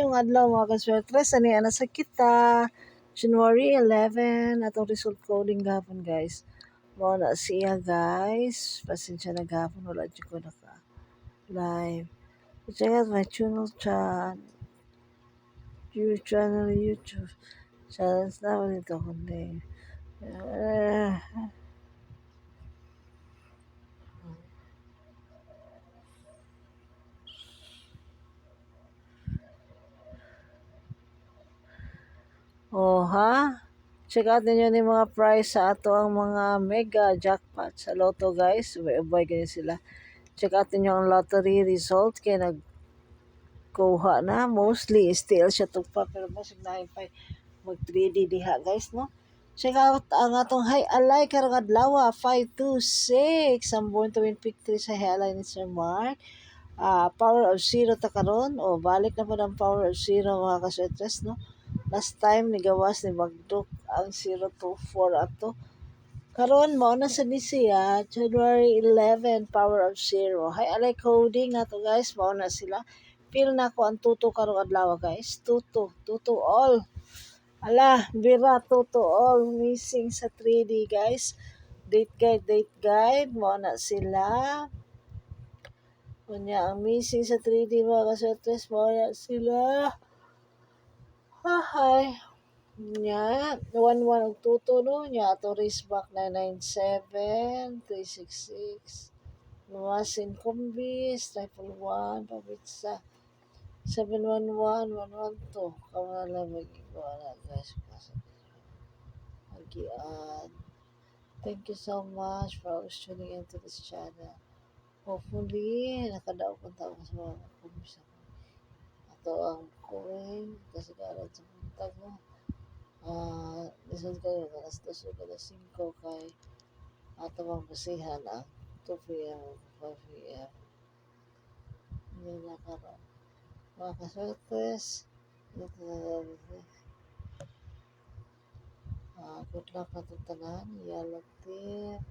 Maayong adlaw mga kaswertres, ani ana sa kita. January 11, atong result coding gapon guys. Mao na siya guys. Pasensya na gapon, wala dyan ko naka live. Check out my channel YouTube channels na nito kundi. Oh ha? Check out ninyo ni mga prize sa ato ang mga mega jackpot sa Lotto guys. Ubay ganyan sila. Check out ninyo ang lottery result kaya nagkuha na. Mostly still siya tugpa pero mas naipay mag 3D diha guys no. Check out ang atong Hay Alay karong adlaw 526 ang born to win pick 3 sa Hay Alay ni Sir Mark. Power of zero ta karon o balik na po ang power of zero mga kaswetres no. Last time ni gawas ni Magduk ang 024 ato. Karon mao na sa siya January 11 power of zero. Hay alay coding nato guys, mao na sila. Feel na ko ang tuto karong adlaw guys. Tuto all. Ala, bira tuto all missing sa 3D guys. Date guide, mao na sila. Kunya ang missing sa 3D mga kaswetres, mao na sila. Hi. Nya, 1-1 og tuto no, nya ato race back 997, 366. Luwasin Kumbis, triple 1, pabitsa. 711, 112. Kamu na lang mag-iwa na guys. Magian. Thank you so much for always tuning into this channel. Hopefully, nakadaog ang tao sa mga kumbis ako. Ato ang coin, kasi karan sa puntag no. Lisod kayo, alas 2 o alas 5 kay ato ang basihan ang 2 p.m. o 5 p.m. Hindi na karon. Mga kaswertes, dito na lang. Good luck na itong tanan. Yellow tip,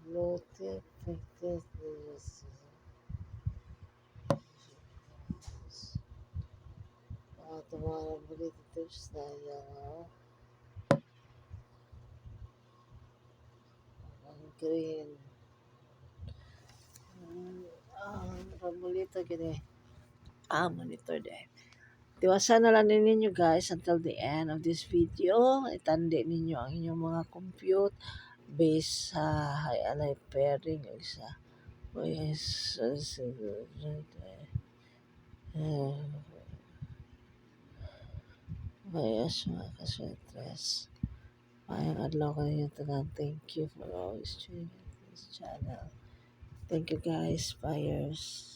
blue tip, pink tip, tomorrow ulit tips na yan. Ang green. Pabulito gini. Monitor din. Tiwasan na lang ninyo guys until the end of this video. Itandi ninyo ang inyong mga compute based sa Hay Alay pairing o isa. Bayas mga kaswetres. Mayang adlaw ka ninyo tanan. Thank you for always tuning in this channel. Thank you guys, buyers.